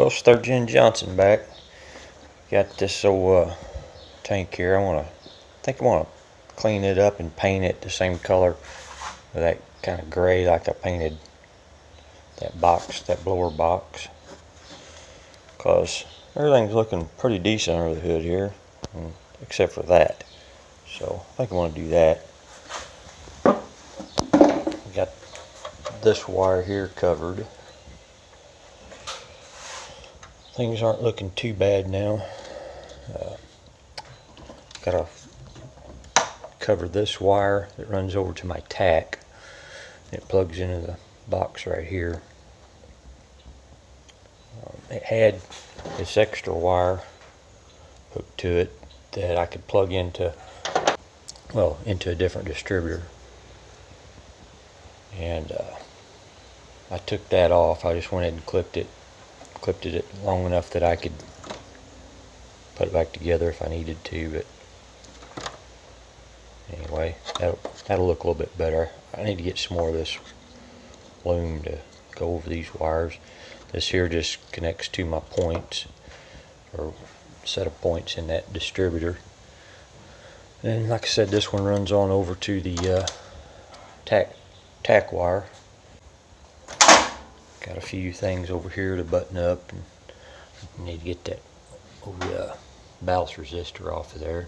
Well, Sturgeon Johnson back. Got this old tank here. I think I want to clean it up and paint it the same color with that kind of gray like I painted that box, that blower box. Because everything's looking pretty decent under the hood here, except for that. So I think I want to do that. Got this wire here covered. Things aren't looking too bad now. Gotta cover this wire that runs over to my tack. It plugs into the box right here. It had this extra wire hooked to it that I could plug into a different distributor, and I took that off. I just went ahead and clipped it long enough that I could put it back together if I needed to. But anyway, that'll look a little bit better. I need to get some more of this loom to go over these wires. This here just connects to my points, or set of points in that distributor. And like I said, this one runs on over to the tack wire. Got a few things over here to button up, and need to get that ballast resistor off of there.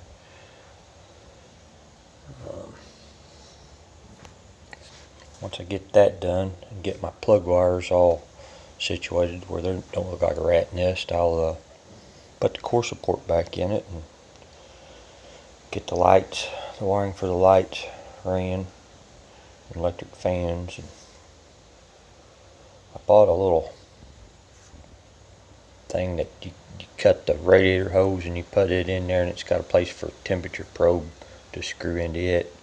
Once I get that done and get my plug wires all situated where they don't look like a rat nest, I'll put the core support back in it and get the lights, the wiring for the lights ran, electric fans. And I bought a little thing that you cut the radiator hose and you put it in there, and it's got a place for a temperature probe to screw into it.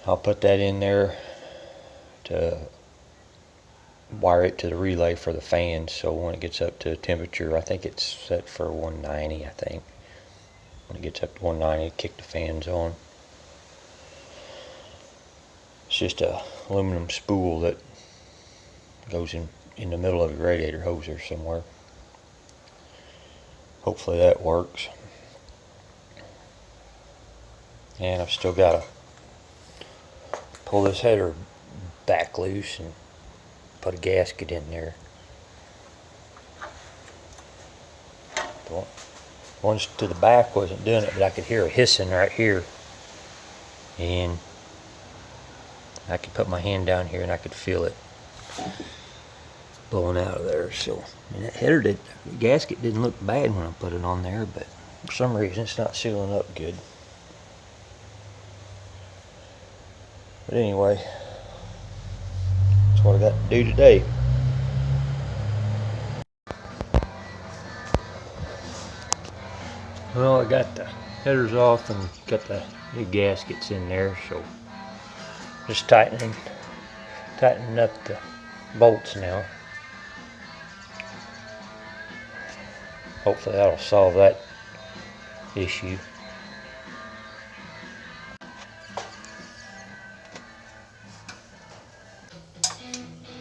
I'll put that in there to wire it to the relay for the fans, so when it gets up to temperature, I think it's set for 190, I think. When it gets up to 190, kick the fans on. It's just a aluminum spool that goes in the middle of the radiator hose there somewhere. Hopefully that works. And I've still got to pull this header back loose and put a gasket in there. The ones to the back wasn't doing it, but I could hear a hissing right here, and I could put my hand down here and I could feel it blowing out of there. So, and that header the gasket didn't look bad when I put it on there, but for some reason it's not sealing up good. But anyway, that's what I got to do today. Well, I got the headers off and got the new gaskets in there, so just tightening up the bolts now. Hopefully that'll solve that issue.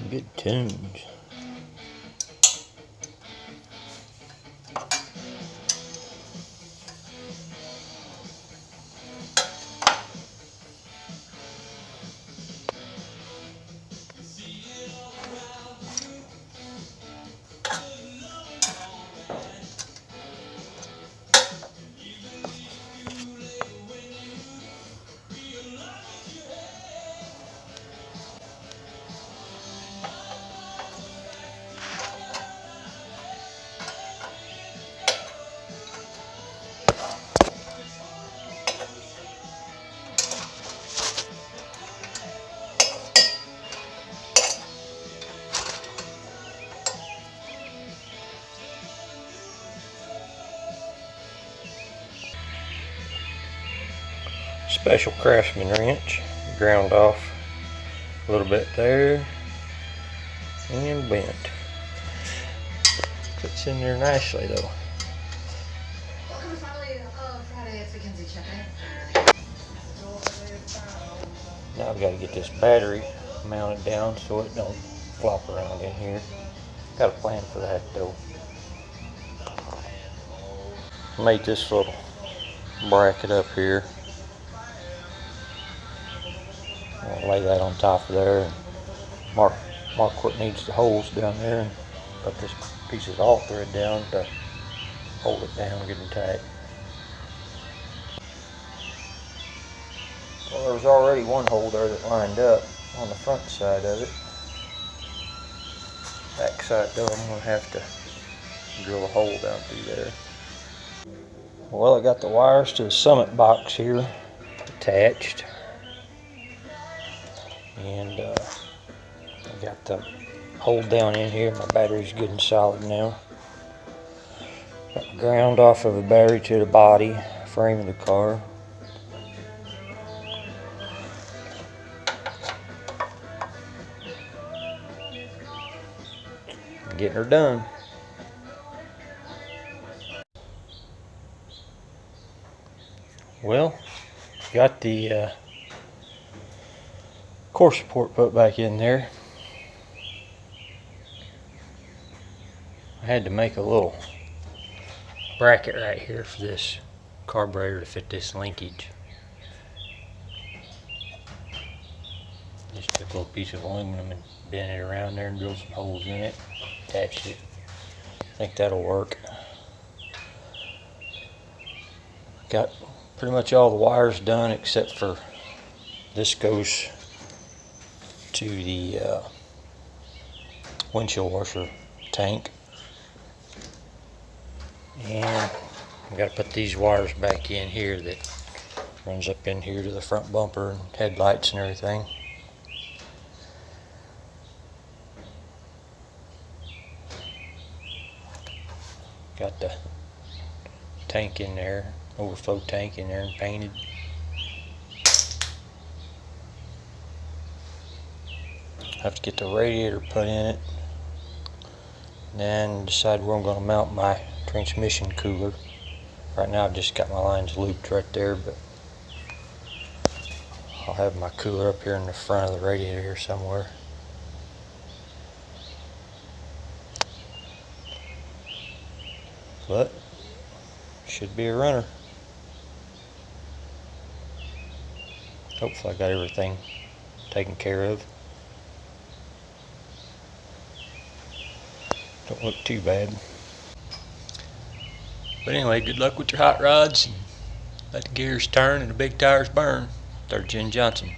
Good tunes. Special Craftsman wrench, ground off a little bit there and bent. Fits in there nicely though. Now I've got to get this battery mounted down so it don't flop around in here. Got a plan for that though. Made this little bracket up here. I'll lay that on top of there and mark what needs the holes down there, and put this piece of all thread down to hold it down good and tight. Well, there was already one hole there that lined up on the front side of it. Back side though, I'm going to have to drill a hole down through there. Well, I got the wires to the summit box here attached, and I got the hole down in here. My battery's good and solid now. Got the ground off of the battery to the body frame of the car. Getting her done. Well, got the core support put back in there. I had to make a little bracket right here for this carburetor to fit this linkage. Just took a little piece of aluminum and bent it around there and drilled some holes in it, attached it. I think that'll work. Got pretty much all the wires done except for this goes to the windshield washer tank, and I've got to put these wires back in here that runs up in here to the front bumper and headlights and everything. Got the tank in there, overflow tank in there and painted. Have to get the radiator put in it, then decide where I'm going to mount my transmission cooler. Right now I've just got my lines looped right there, but I'll have my cooler up here in the front of the radiator here somewhere. But should be a runner. Hopefully I got everything taken care of. Don't look too bad. But anyway, good luck with your hot rods. Let the gears turn and the big tires burn. 3rd Gen Johnson.